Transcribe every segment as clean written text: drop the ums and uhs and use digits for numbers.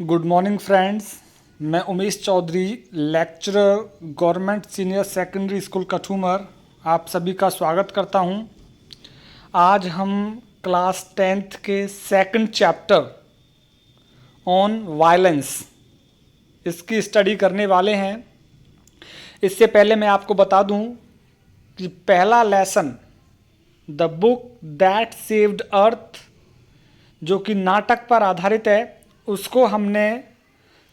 Good morning friends. मैं Umesh Chaudhary, lecturer, government senior secondary school Kathumar, आप सभी का स्वागत करता हूं। आज हम क्लास 10th के सेकंड चैप्टर ऑन वायलेंस इसकी स्टडी करने वाले हैं। इससे पहले मैं आपको बता दूं कि पहला lesson the book that saved earth, जो कि नाटक पर आधारित है, उसको हमने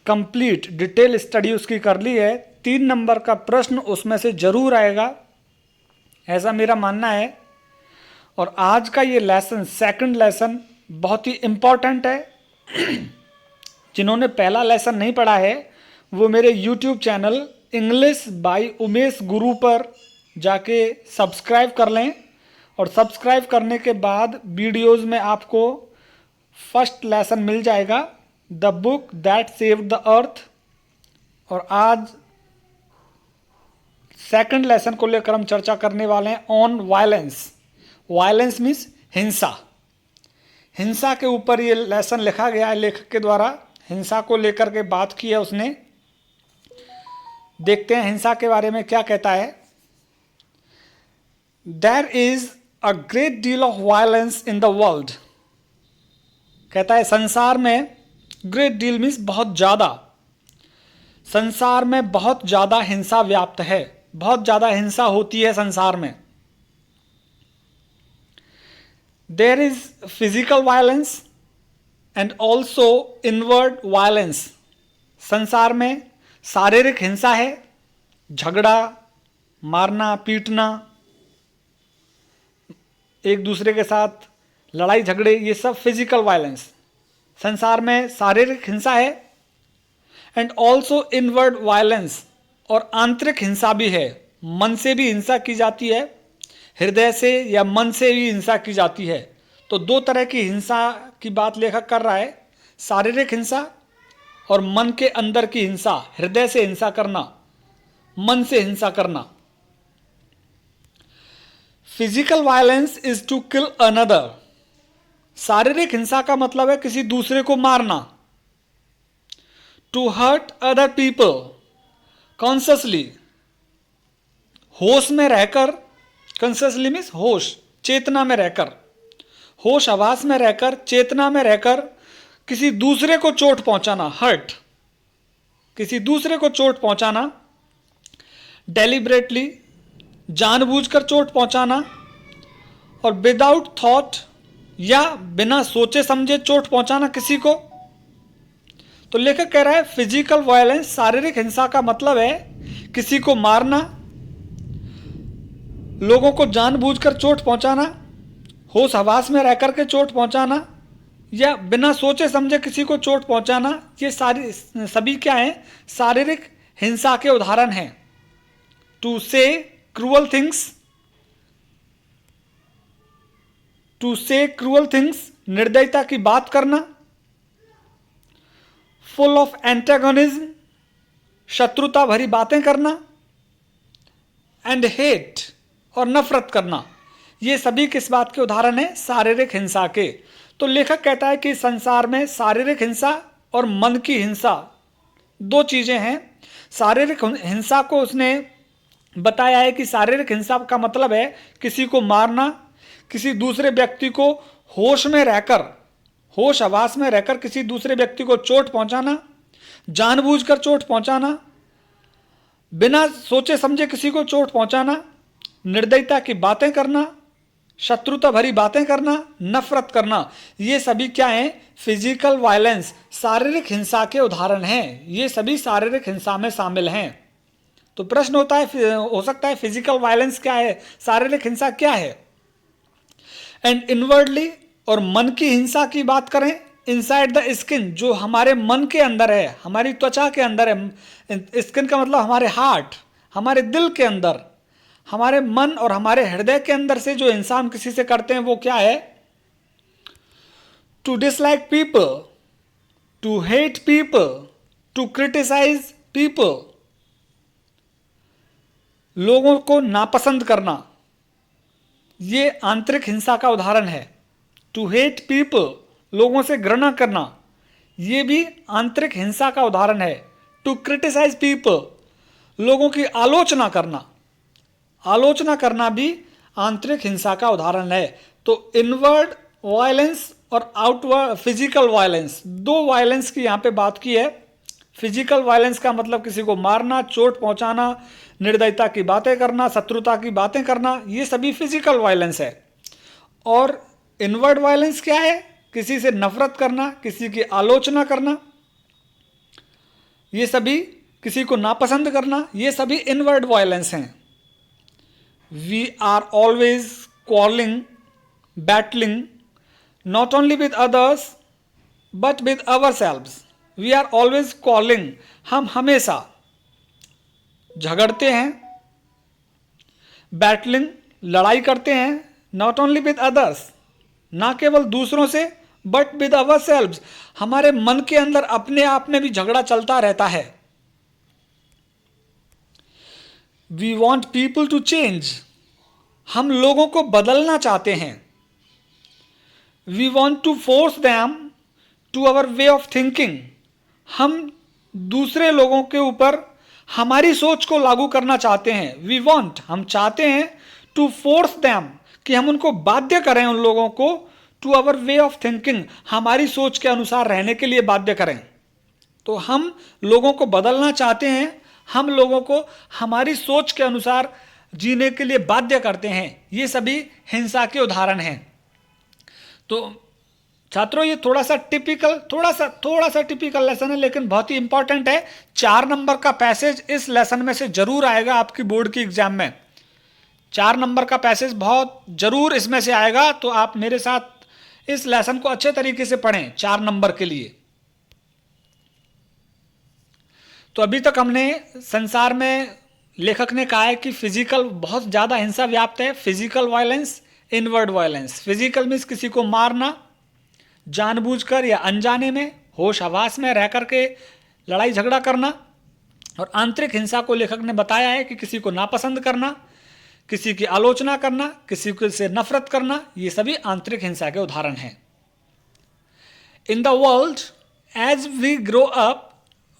कंप्लीट डिटेल स्टडी उसकी कर ली है। 3 नंबर का प्रश्न उसमें से जरूर आएगा, ऐसा मेरा मानना है। और आज का ये लेसन, सेकंड लेसन, बहुत ही इम्पॉर्टेंट है। जिन्होंने पहला लेसन नहीं पढ़ा है वो मेरे YouTube channel English by Umesh गुरु पर जाके सब्सक्राइब कर लें। और सब्सक्राइब करने के बाद वीडियोस में आपको फर्स्ट लेसन मिल जाएगा, the book that saved the earth. और आज सेकंड लेसन को लेकर हम चर्चा करने वाले हैं ऑन वायलेंस। वायलेंस मीन्स हिंसा। हिंसा के ऊपर ये लेसन लिखा गया है लेखक के द्वारा। हिंसा को लेकर के बात की है उसने। देखते हैं हिंसा के बारे में क्या कहता है। There is a great deal of violence in the world. कहता है संसार में, ग्रेट डील मीन्स बहुत ज़्यादा, संसार में बहुत ज़्यादा हिंसा व्याप्त है, बहुत ज़्यादा हिंसा होती है संसार में। There is physical violence and also inward violence. संसार में शारीरिक हिंसा है, झगड़ा, मारना पीटना, एक दूसरे के साथ लड़ाई झगड़े, ये सब फिजिकल वायलेंस। संसार में शारीरिक हिंसा है। एंड ऑल्सो इनवर्ड वायलेंस, और आंतरिक हिंसा भी है। मन से भी हिंसा की जाती है, हृदय से या मन से भी हिंसा की जाती है। तो दो तरह की हिंसा की बात लेखक कर रहा है, शारीरिक हिंसा और मन के अंदर की हिंसा, हृदय से हिंसा करना, मन से हिंसा करना। Physical violence is to kill another. शारीरिक हिंसा का मतलब है किसी दूसरे को मारना। To hurt other people consciously, होश में रहकर, कॉन्शियसली मीन्स होश, चेतना में रहकर, होश आवास में रहकर, चेतना में रहकर किसी दूसरे को चोट पहुंचाना, हर्ट, किसी दूसरे को चोट पहुंचाना। डेलिबरेटली, जानबूझकर चोट पहुंचाना। और विदाउट थॉट, या बिना सोचे समझे चोट पहुंचाना किसी को। तो लेखक कह रहा है फिजिकल वायलेंस, शारीरिक हिंसा का मतलब है किसी को मारना, लोगों को जानबूझकर चोट पहुंचाना, होश हवास में रहकर के चोट पहुंचाना, या बिना सोचे समझे किसी को चोट पहुंचाना। ये सारी सभी क्या है, शारीरिक हिंसा के उदाहरण हैं। टू से क्रूअल थिंग्स, टू से क्रूअल थिंग्स, निर्दयता की बात करना। फुल ऑफ एंटागोनिज्म, शत्रुता भरी बातें करना। एंड हेट, और नफरत करना। ये सभी किस बात के उदाहरण हैं, शारीरिक हिंसा के। तो लेखक कहता है कि संसार में शारीरिक हिंसा और मन की हिंसा दो चीजें हैं। शारीरिक हिंसा को उसने बताया है कि शारीरिक हिंसा का मतलब है किसी को मारना, किसी दूसरे व्यक्ति को होश में रहकर, होश आवास में रहकर किसी दूसरे व्यक्ति को चोट पहुंचाना, जानबूझकर चोट पहुंचाना, बिना सोचे समझे किसी को चोट पहुंचाना, निर्दयता की बातें करना, शत्रुता भरी बातें करना, नफरत करना। ये सभी क्या हैं, फिजिकल वायलेंस, शारीरिक हिंसा के उदाहरण हैं। ये सभी शारीरिक हिंसा में शामिल हैं। तो प्रश्न होता है, हो सकता है फिजिकल वायलेंस क्या है, शारीरिक हिंसा क्या है। एंड इनवर्डली, और मन की हिंसा की बात करें, इनसाइड द स्किन, जो हमारे मन के अंदर है, हमारी त्वचा के अंदर है। स्किन का मतलब हमारे हार्ट, हमारे दिल के अंदर, हमारे मन और हमारे हृदय के अंदर से जो इंसान किसी से करते हैं वो क्या है, to dislike people, to hate people, to criticise people, लोगों को नापसंद करना। ये आंतरिक हिंसा का उदाहरण है। टू हेट पीपल, लोगों से घृणा करना, ये भी आंतरिक हिंसा का उदाहरण है। टू क्रिटिसाइज पीपल, लोगों की आलोचना करना भी आंतरिक हिंसा का उदाहरण है। तो इनवर्ड वायलेंस और आउटवर्ड फिजिकल वायलेंस, दो वायलेंस की यहाँ पे बात की है। फिजिकल वायलेंस का मतलब किसी को मारना, चोट पहुंचाना, निर्दयता की बातें करना, शत्रुता की बातें करना, ये सभी फिजिकल वायलेंस है। और इनवर्ड वायलेंस क्या है? किसी से नफरत करना, किसी की आलोचना करना, ये सभी, किसी को नापसंद करना, ये सभी इनवर्ड वायलेंस हैं। We are always quarrelling, battling, not only with others but with ourselves. We are always quarrelling, हम हमेशा झगड़ते हैं, बैटलिंग, लड़ाई करते हैं, नॉट ओनली विद अदर्स, ना केवल दूसरों से, बट विद अवर सेल्व्स, हमारे मन के अंदर अपने आप में भी झगड़ा चलता रहता है। We want people to change, हम लोगों को बदलना चाहते हैं। We want to force them to our way of thinking, हम दूसरे लोगों के ऊपर हमारी सोच को लागू करना चाहते हैं। वी वॉन्ट, हम चाहते हैं, टू फोर्स दैम, कि हम उनको बाध्य करें, उन लोगों को, to our way of thinking, हमारी सोच के अनुसार रहने के लिए बाध्य करें। तो हम लोगों को बदलना चाहते हैं, हम लोगों को हमारी सोच के अनुसार जीने के लिए बाध्य करते हैं। ये सभी हिंसा के उदाहरण हैं। तो छात्रों, ये थोड़ा सा टिपिकल लेसन है, लेकिन बहुत ही इंपॉर्टेंट है। 4 नंबर का पैसेज इस लेसन में से जरूर आएगा आपकी बोर्ड की एग्जाम में। 4 नंबर का पैसेज बहुत जरूर इसमें से आएगा। तो आप मेरे साथ इस लेसन को अच्छे तरीके से पढ़ें 4 नंबर के लिए। तो अभी तक हमने संसार में, लेखक ने कहा है कि फिजिकल बहुत ज़्यादा हिंसा व्याप्त है। Physical violence, inward violence. Physical means किसी को मारना जानबूझकर या अनजाने में, होश हवास में रह करके लड़ाई झगड़ा करना। और आंतरिक हिंसा को लेखक ने बताया है कि किसी को नापसंद करना, किसी की आलोचना करना, किसी से नफरत करना, ये सभी आंतरिक हिंसा के उदाहरण हैं। In the world as we grow up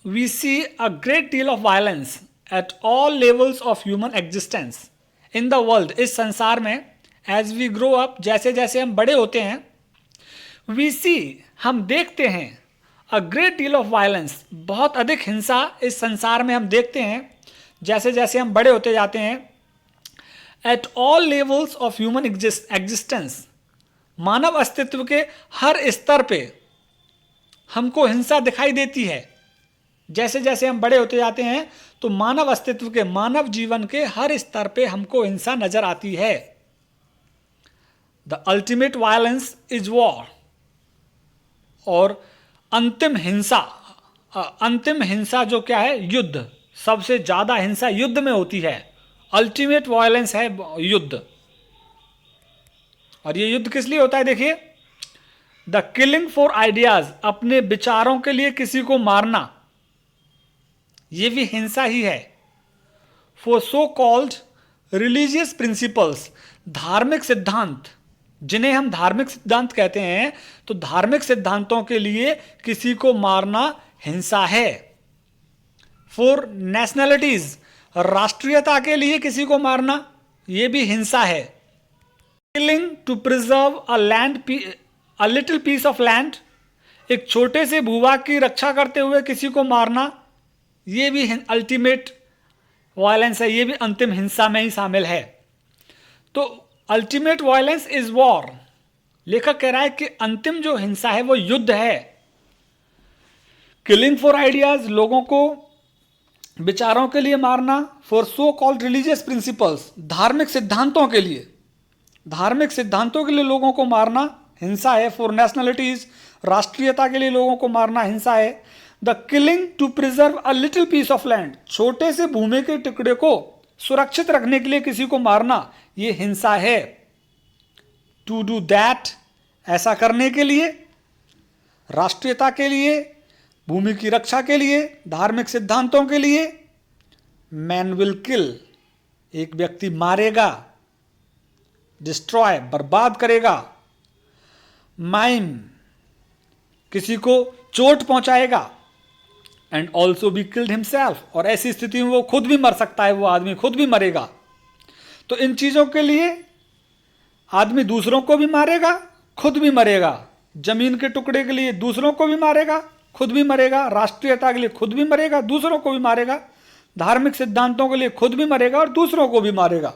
we see a great deal of violence at all levels of human existence. In the world, इस संसार में, एज वी ग्रो अप, जैसे जैसे हम बड़े होते हैं, वी सी, हम देखते हैं, अ ग्रेट डील ऑफ वायलेंस, बहुत अधिक हिंसा इस संसार में हम देखते हैं जैसे जैसे हम बड़े होते जाते हैं। At all levels of human existence, मानव अस्तित्व के हर स्तर पे हमको हिंसा दिखाई देती है। जैसे जैसे हम बड़े होते जाते हैं तो मानव अस्तित्व के, मानव जीवन के हर स्तर पे हमको हिंसा नजर आती है। The ultimate violence is war, और अंतिम हिंसा जो क्या है? युद्ध। सबसे ज्यादा हिंसा युद्ध में होती है। अल्टीमेट वायलेंस है युद्ध। और ये युद्ध किस लिए होता है? देखिए, द किलिंग फॉर आइडियाज, अपने विचारों के लिए किसी को मारना, ये भी हिंसा ही है। For so called religious principles, धार्मिक सिद्धांत, जिन्हें हम धार्मिक सिद्धांत कहते हैं, तो धार्मिक सिद्धांतों के लिए किसी को मारना हिंसा है। फॉर नेशनलिटीज, राष्ट्रीयता के लिए किसी को मारना, यह भी हिंसा है। Killing to preserve a little piece of land, एक छोटे से भूभाग की रक्षा करते हुए किसी को मारना, यह भी अल्टीमेट वायलेंस है, यह भी अंतिम हिंसा में ही शामिल है। तो अल्टीमेट वायलेंस इज वॉर। लेखक कह रहा है कि अंतिम जो हिंसा है वो युद्ध है। किलिंग फॉर आइडियाज, लोगों को विचारों के लिए मारना। For so called religious principles, धार्मिक सिद्धांतों के लिए लोगों को मारना हिंसा है। फॉर नेशनलिटीज, राष्ट्रीयता के लिए लोगों को मारना हिंसा है। The killing to preserve a little piece of land, छोटे से भूमि के टुकड़े को सुरक्षित रखने के लिए किसी को मारना, यह हिंसा है। टू डू दैट, ऐसा करने के लिए, राष्ट्रीयता के लिए, भूमि की रक्षा के लिए, धार्मिक सिद्धांतों के लिए। मैन विल किल, एक व्यक्ति मारेगा। डिस्ट्रॉय, बर्बाद करेगा। माइम, किसी को चोट पहुंचाएगा, and also be killed himself, और ऐसी स्थिति में वो खुद भी मर सकता है, वो आदमी खुद भी मरेगा। तो इन चीज़ों के लिए आदमी दूसरों को भी मारेगा, खुद भी मरेगा। जमीन के टुकड़े के लिए दूसरों को भी मारेगा, खुद भी मरेगा। राष्ट्रीयता के लिए खुद भी मरेगा, दूसरों को भी मारेगा। धार्मिक सिद्धांतों के लिए खुद भी मरेगा और दूसरों को भी मारेगा।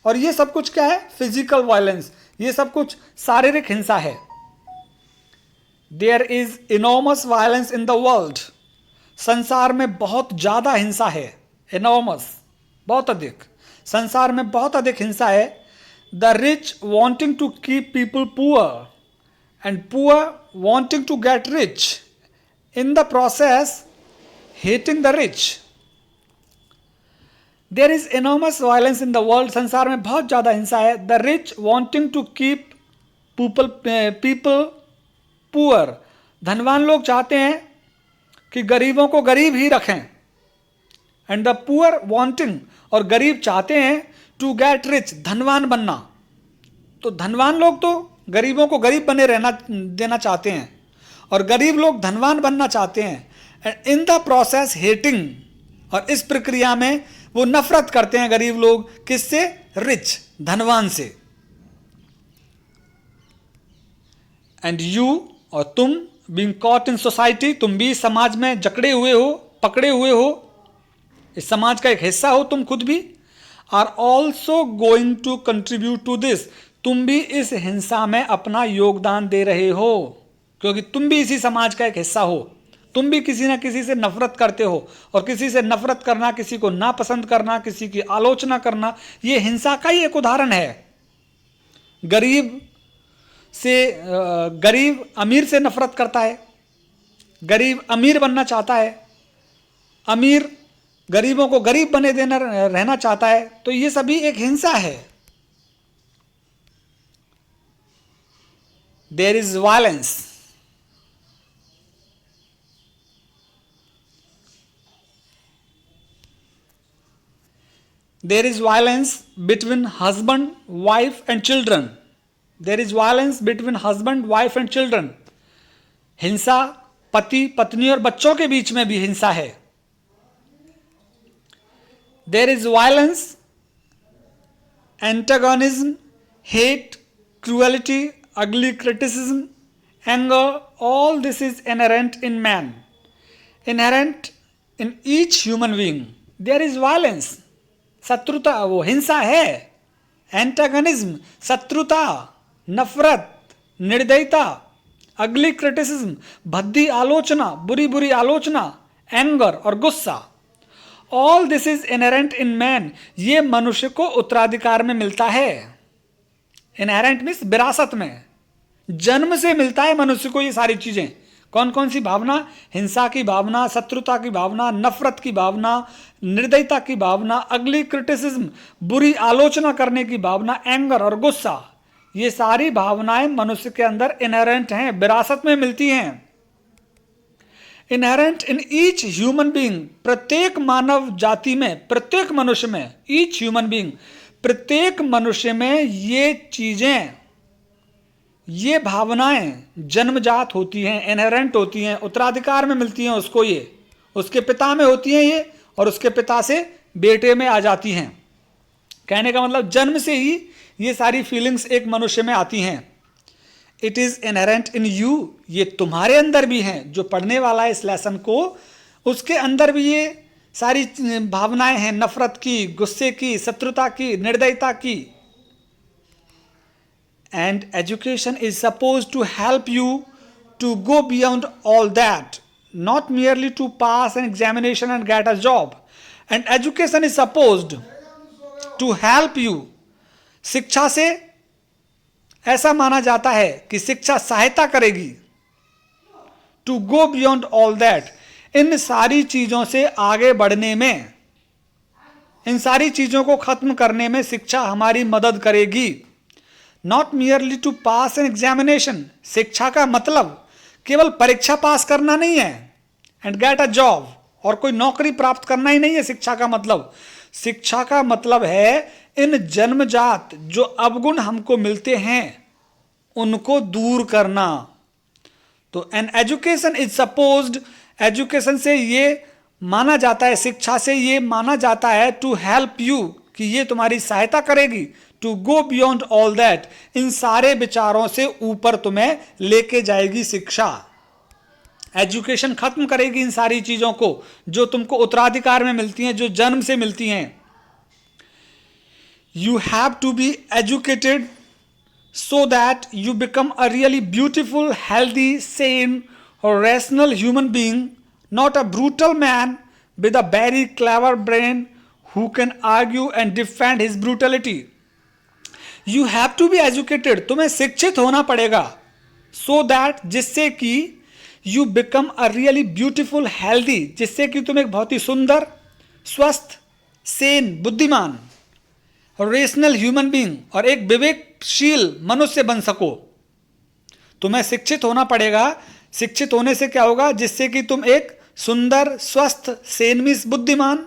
और ये सब कुछ क्या है? फिजिकल वायलेंस, ये सब कुछ शारीरिक हिंसा है। There is enormous violence in the world, संसार में बहुत ज्यादा हिंसा है। इनॉर्मस, बहुत अधिक, संसार में बहुत अधिक हिंसा है। The rich wanting to keep people poor and poor wanting to get rich, in the process hating the rich. There is enormous violence in the world, संसार में बहुत ज्यादा हिंसा है। The rich wanting to keep people poor, धनवान लोग चाहते हैं कि गरीबों को गरीब ही रखें। एंड द पुअर वांटिंग, और गरीब चाहते हैं टू गेट रिच, धनवान बनना। तो धनवान लोग तो गरीबों को गरीब बने रहना देना चाहते हैं, और गरीब लोग धनवान बनना चाहते हैं। And in the process hating, और इस प्रक्रिया में वो नफरत करते हैं गरीब लोग, किससे? रिच, धनवान से। एंड यू, और तुम, बीइंग कॉट इन सोसाइटी, तुम भी समाज में जकड़े हुए हो, पकड़े हुए हो, इस समाज का एक हिस्सा हो तुम खुद भी। Are also going to contribute to this, तुम भी इस हिंसा में अपना योगदान दे रहे हो, क्योंकि तुम भी इसी समाज का एक हिस्सा हो। तुम भी किसी ना किसी से नफरत करते हो, और किसी से नफरत करना, किसी को नापसंद करना, किसी की आलोचना करना, ये हिंसा का ही एक उदाहरण है। गरीब अमीर से नफरत करता है, गरीब अमीर बनना चाहता है, अमीर गरीबों को गरीब बने देना रहना चाहता है। तो ये सभी एक हिंसा है। There is violence, there is violence between husband, wife and children. There is violence between husband, wife and children. हिंसा पति, पत्नी और बच्चों के बीच में भी हिंसा है। There is violence, antagonism, hate, cruelty, ugly criticism, anger. All this is inherent in man, inherent in each human being. There is violence, शत्रुता, वो हिंसा है। एंटागनिज्म, शत्रुता, नफरत, निर्दयता, अगली क्रिटिसिज्म, भद्दी आलोचना, बुरी बुरी आलोचना, एंगर और गुस्सा। All this is inherent in man, ये मनुष्य को उत्तराधिकार में मिलता है। इनहेरेंट मीन्स विरासत में, जन्म से मिलता है मनुष्य को ये सारी चीजें। कौन कौन सी भावना? हिंसा की भावना, शत्रुता की भावना, नफरत की भावना, निर्दयता की भावना, अगली क्रिटिसिज्म, बुरी आलोचना करने की भावना, एंगर और गुस्सा। ये सारी भावनाएं मनुष्य के अंदर इनहेरेंट हैं, विरासत में मिलती हैं। Inherent in each human being, प्रत्येक मानव जाति में, प्रत्येक मनुष्य में, ईच ह्यूमन बीइंग, प्रत्येक मनुष्य में ये चीजें, ये भावनाएं जन्मजात होती हैं, इनहेरेंट होती हैं, उत्तराधिकार में मिलती हैं उसको। ये उसके पिता में होती हैं ये, और उसके पिता से बेटे में आ जाती हैं। कहने का मतलब जन्म से ही ये सारी फीलिंग्स एक मनुष्य में आती हैं। It is inherent in you, ये तुम्हारे अंदर भी हैं। जो पढ़ने वाला है इस लेसन को, उसके अंदर भी ये सारी भावनाएं हैं, नफरत की, गुस्से की, शत्रुता की, निर्दयता की। And education is supposed to help you to go beyond all that, not merely to pass an examination and get a job. And education is supposed to help you. शिक्षा से ऐसा माना जाता है कि शिक्षा सहायता करेगी to go beyond all that, इन सारी चीजों से आगे बढ़ने में, इन सारी चीजों को खत्म करने में शिक्षा हमारी मदद करेगी। Not merely to pass an examination, शिक्षा का मतलब केवल परीक्षा पास करना नहीं है, एंड गेट अ जॉब, और कोई नौकरी प्राप्त करना ही नहीं है शिक्षा का मतलब। शिक्षा का मतलब है इन जन्मजात जो अवगुण हमको मिलते हैं उनको दूर करना। तो an education is supposed, education से ये माना जाता है, शिक्षा से ये माना जाता है टू हेल्प यू, कि ये तुम्हारी सहायता करेगी, to go beyond all that, इन सारे विचारों से ऊपर तुम्हें लेके जाएगी शिक्षा। एजुकेशन खत्म करेगी इन सारी चीजों को जो तुमको उत्तराधिकार में मिलती हैं, जो जन्म से मिलती हैं। You have to be educated so that you become a really beautiful, healthy, sane or rational human being, not a brutal man with a very clever brain who can argue and defend his brutality. You have to be educated, तुम्हें शिक्षित होना पड़ेगा, so that जिससे कि you become a really beautiful, healthy, जिससे कि तुम एक बहुत ही सुंदर, स्वस्थ, sane, बुद्धिमान, रेशनल ह्यूमन बीइंग, और एक विवेकशील मनुष्य बन सको। तुम्हें शिक्षित होना पड़ेगा। शिक्षित होने से क्या होगा? जिससे कि तुम एक सुंदर, स्वस्थ, सेन मीन्स बुद्धिमान,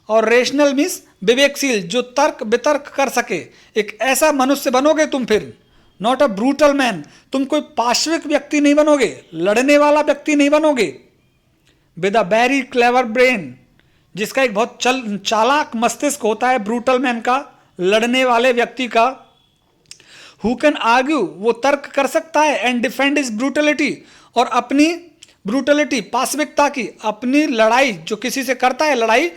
और रेशनल मीन्स विवेकशील, जो तर्क वितर्क कर सके, एक ऐसा मनुष्य बनोगे तुम फिर। नॉट अ ब्रूटल मैन, तुम कोई पाश्विक व्यक्ति नहीं बनोगे, लड़ने वाला व्यक्ति नहीं बनोगे। With a very clever brain, जिसका एक बहुत चालाक मस्तिष्क होता है ब्रूटल मैन का, लड़ने वाले व्यक्ति का। हु कैन आर्ग्यू, वो तर्क कर सकता है, एंड डिफेंड इज ब्रूटलिटी, और अपनी ब्रूटलिटी, पाशविकता की, अपनी लड़ाई जो किसी से करता है लड़ाई,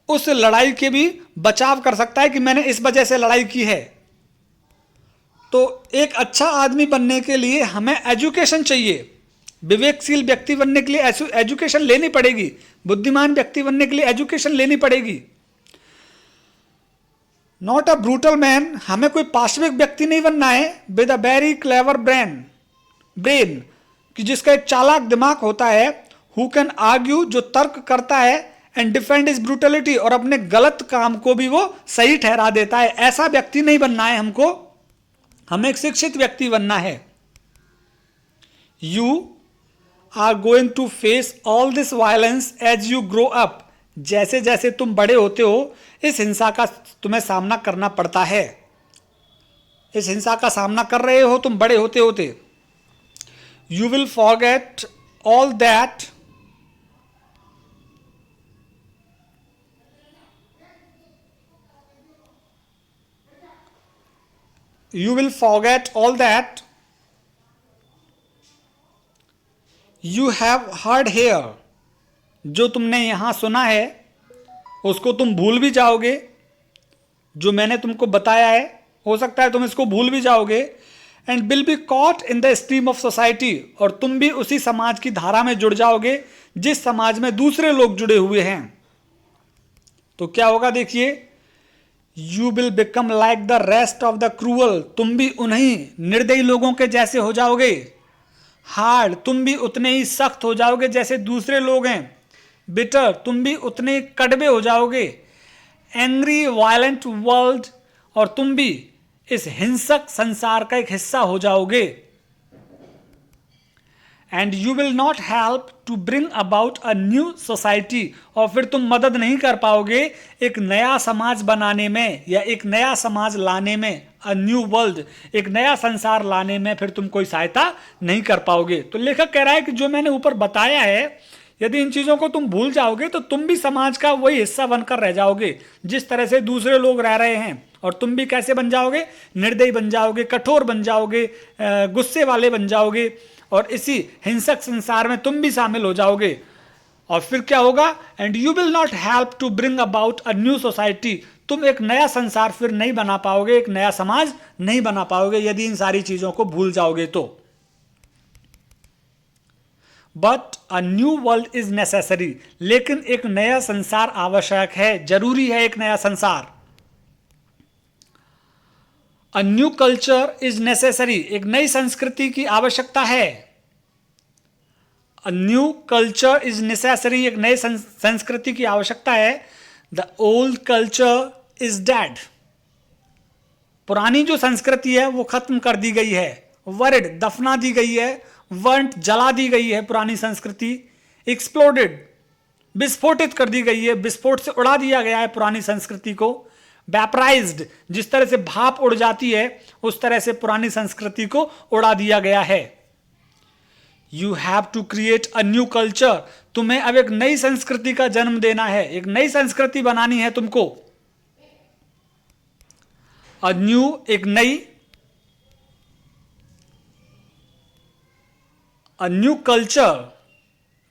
उस लड़ाई के भी बचाव कर सकता है कि मैंने इस वजह से लड़ाई की है। तो एक अच्छा आदमी बनने के लिए हमें एजुकेशन चाहिए। विवेकशील व्यक्ति बनने के लिए एजुकेशन लेनी पड़ेगी, बुद्धिमान व्यक्ति बनने के लिए एजुकेशन लेनी पड़ेगी। नॉट अ ब्रूटल मैन, हमें कोई पाश्विक व्यक्ति नहीं बनना है। With a very clever brain, कि जिसका एक चालाक दिमाग होता है। हु कैन आर्ग्यू, जो तर्क करता है, एंड डिफेंड इज ब्रूटलिटी, और अपने गलत काम को भी वो सही ठहरा देता है। ऐसा व्यक्ति नहीं बनना है हमको, हमें एक शिक्षित व्यक्ति बनना है। You are going to face all this violence as you grow up, जैसे जैसे तुम बड़े होते हो इस हिंसा का तुम्हें सामना करना पड़ता है। इस हिंसा का सामना कर रहे हो तुम बड़े होते होते। You will forget all that, you will forget all that you have heard here, जो तुमने यहां सुना है उसको तुम भूल भी जाओगे। जो मैंने तुमको बताया है हो सकता है तुम इसको भूल भी जाओगे। And will be caught in the stream of society, और तुम भी उसी समाज की धारा में जुड़ जाओगे जिस समाज में दूसरे लोग जुड़े हुए हैं। तो क्या होगा देखिए, you will become like the rest of the cruel, तुम भी उन्हीं निर्दयी लोगों के जैसे हो जाओगे। हार्ड, तुम भी उतने ही सख्त हो जाओगे जैसे दूसरे लोग हैं। बिटर, तुम भी उतने कड़वे हो जाओगे। एंग्री वायलेंट वर्ल्ड, और तुम भी इस हिंसक संसार का एक हिस्सा हो जाओगे। And you will not help to bring about a new society, और फिर तुम मदद नहीं कर पाओगे एक नया समाज बनाने में, या एक नया समाज लाने में। अ न्यू वर्ल्ड, एक नया संसार लाने में फिर तुम कोई सहायता नहीं कर पाओगे। तो लेखक कह रहा है कि जो मैंने ऊपर बताया है, यदि इन चीज़ों को तुम भूल जाओगे तो तुम भी समाज का वही हिस्सा बनकर रह जाओगे जिस तरह से दूसरे लोग रह रहे हैं। और तुम भी कैसे बन जाओगे? निर्दयी बन जाओगे, कठोर बन जाओगे, गुस्से वाले बन जाओगे, और इसी हिंसक संसार में तुम भी शामिल हो जाओगे। और फिर क्या होगा? And you will not help to bring about a new society, तुम एक नया संसार फिर नहीं बना पाओगे, एक नया समाज नहीं बना पाओगे यदि इन सारी चीजों को भूल जाओगे तो। But a new world is necessary, लेकिन एक नया संसार आवश्यक है, जरूरी है एक नया संसार। अ न्यू कल्चर इज नेसेसरी, एक नई संस्कृति की आवश्यकता है। अ न्यू कल्चर इज नेसेसरी, एक नई संस्कृति की आवश्यकता है। The old culture is dead, पुरानी जो संस्कृति है वो खत्म कर दी गई है। वर्ड, दफना दी गई है। वर्ट, जला दी गई है पुरानी संस्कृति। एक्सप्लोडेड, विस्फोटित कर दी गई है, विस्फोट से उड़ा दिया गया है पुरानी संस्कृति को। वेपराइज्ड, जिस तरह से भाप उड़ जाती है उस तरह से पुरानी संस्कृति को उड़ा दिया गया है। You have to create a new culture, तुम्हें अब एक नई संस्कृति का जन्म देना है, एक नई संस्कृति बनानी है तुमको। अ न्यू, एक नई, अ new culture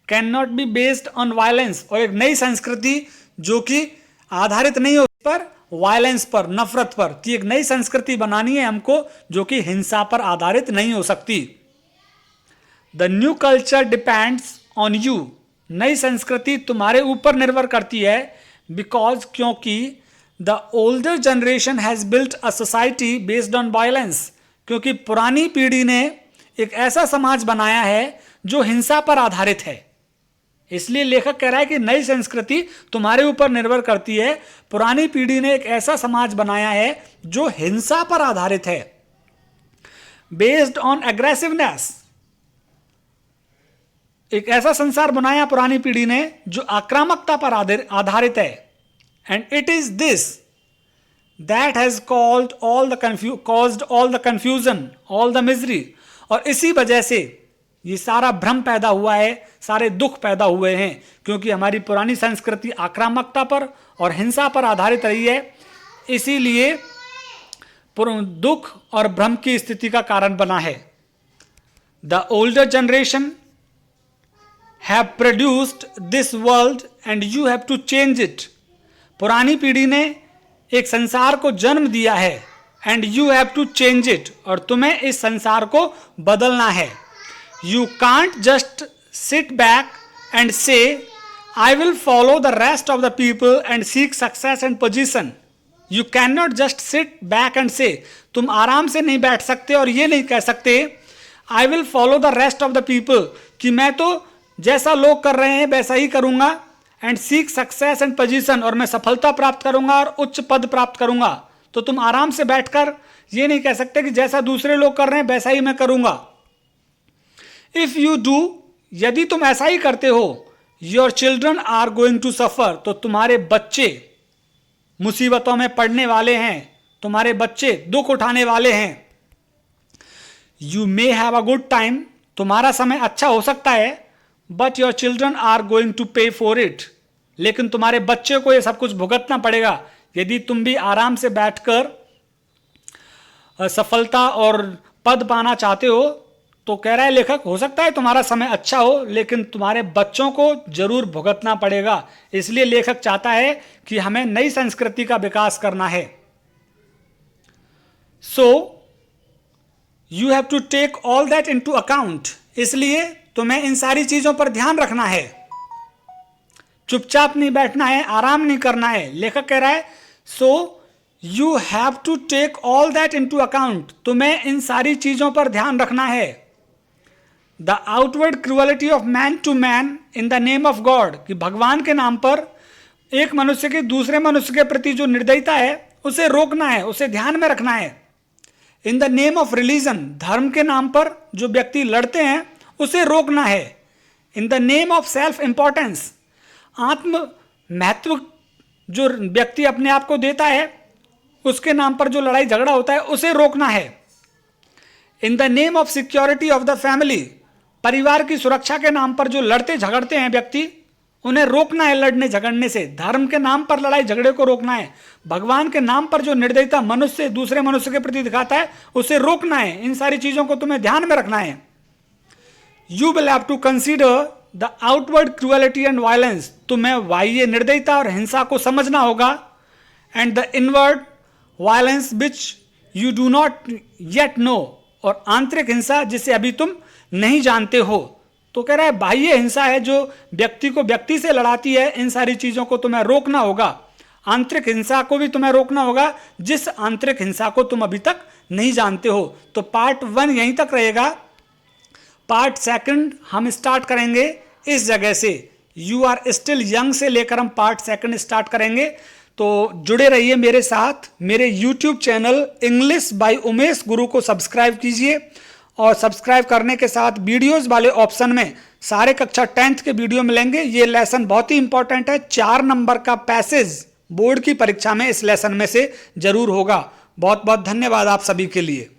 can not be based on violence, और एक नई संस्कृति जो कि आधारित नहीं हो पर वायलेंस पर, नफरत पर। तो एक नई संस्कृति बनानी है हमको जो कि हिंसा पर आधारित नहीं हो सकती। The new culture depends on you, नई संस्कृति तुम्हारे ऊपर निर्भर करती है। बिकॉज, क्योंकि the older generation has built a society based on violence, क्योंकि पुरानी पीढ़ी ने एक ऐसा समाज बनाया है जो हिंसा पर आधारित है। इसलिए लेखक कह रहा है कि नई संस्कृति तुम्हारे ऊपर निर्भर करती है। पुरानी पीढ़ी ने एक ऐसा समाज बनाया है जो हिंसा पर आधारित है। बेस्ड ऑन एग्रेसिवनेस, एक ऐसा संसार बनाया पुरानी पीढ़ी ने जो आक्रामकता पर आधारित है। And it is this that has caused all the confusion, all the misery, और इसी वजह से ये सारा भ्रम पैदा हुआ है, सारे दुख पैदा हुए हैं, क्योंकि हमारी पुरानी संस्कृति आक्रामकता पर और हिंसा पर आधारित रही है। इसीलिए दुख और भ्रम की स्थिति का कारण बना है। The older generation have produced this world and you have to change it, पुरानी पीढ़ी ने एक संसार को जन्म दिया है। And you have to change it, और तुम्हें इस संसार को बदलना है। You can't just sit back and say I will follow the rest of the people and seek success and position. You can not just sit back and say, तुम आराम से नहीं बैठ सकते और ये नहीं कह सकते आई will follow the rest of the people, कि मैं तो जैसा लोग कर रहे हैं वैसा ही करूंगा। And seek success and position, और मैं सफलता प्राप्त करूंगा और उच्च पद प्राप्त करूंगा। तो तुम आराम से बैठकर ये नहीं कह सकते कि जैसा दूसरे लोग कर रहे हैं वैसा ही मैं करूंगा। इफ यू डू, यदि तुम ऐसा ही करते हो, your children are going to suffer, तो तुम्हारे बच्चे मुसीबतों में पड़ने वाले हैं, तुम्हारे बच्चे दुख उठाने वाले हैं। You may have a good time, तुम्हारा समय अच्छा हो सकता है, but your children are going to pay for it, लेकिन तुम्हारे बच्चे को यह सब कुछ भुगतना पड़ेगा। यदि तुम भी आराम से बैठकर सफलता और पद पाना चाहते हो, तो कह रहा है लेखक, हो सकता है तुम्हारा समय अच्छा हो, लेकिन तुम्हारे बच्चों को जरूर भुगतना पड़ेगा। इसलिए लेखक चाहता है कि हमें नई संस्कृति का विकास करना है। So you have to take all that into account, इसलिए तुम्हें इन सारी चीजों पर ध्यान रखना है। चुपचाप नहीं बैठना है, आराम नहीं करना है। लेखक कह रहा है so you have to take all that into account, तुम्हें इन सारी चीजों पर ध्यान रखना है। The outward cruelty of man to man in the name of God, कि भगवान के नाम पर एक मनुष्य के दूसरे मनुष्य के प्रति जो निर्दयता है उसे रोकना है, उसे ध्यान में रखना है। इन द नेम ऑफ रिलीजन, धर्म के नाम पर जो व्यक्ति लड़ते हैं उसे रोकना है। इन the name of self importance, आत्म महत्व जो व्यक्ति अपने आप को देता है उसके नाम पर जो लड़ाई झगड़ा होता है उसे रोकना है। इन the name of security of the family, परिवार की सुरक्षा के नाम पर जो लड़ते झगड़ते हैं व्यक्ति, उन्हें रोकना है लड़ने झगड़ने से। धर्म के नाम पर लड़ाई झगड़े को रोकना है। भगवान के नाम पर जो निर्दयता मनुष्य दूसरे मनुष्य के प्रति दिखाता है उसे रोकना है। इन सारी चीजों को तुम्हें ध्यान में रखना है। You will have to consider the outward cruelty and violence, तुम्हें बाह्य निर्दयता और हिंसा को समझना होगा। And the inward violence which you do not yet know, और आंतरिक हिंसा जिसे अभी तुम नहीं जानते हो। तो कह रहा है बाह्य हिंसा है जो व्यक्ति को व्यक्ति से लड़ाती है, इन सारी चीजों को तुम्हें रोकना होगा। आंतरिक हिंसा को भी तुम्हें रोकना होगा, जिस आंतरिक हिंसा को तुम अभी तक नहीं जानते हो। तो पार्ट 1 यहीं तक रहेगा। पार्ट 2 हम स्टार्ट करेंगे इस जगह से, यू आर स्टिल यंग से लेकर हम पार्ट 2 स्टार्ट करेंगे। तो जुड़े रहिए मेरे साथ। मेरे YouTube channel English by Umesh गुरु को सब्सक्राइब कीजिए, और सब्सक्राइब करने के साथ वीडियोस वाले ऑप्शन में सारे कक्षा 10th के वीडियो मिलेंगे। ये लेसन बहुत ही इंपॉर्टेंट है, 4 नंबर का पैसेज बोर्ड की परीक्षा में इस लेसन में से जरूर होगा। बहुत बहुत धन्यवाद आप सभी के लिए।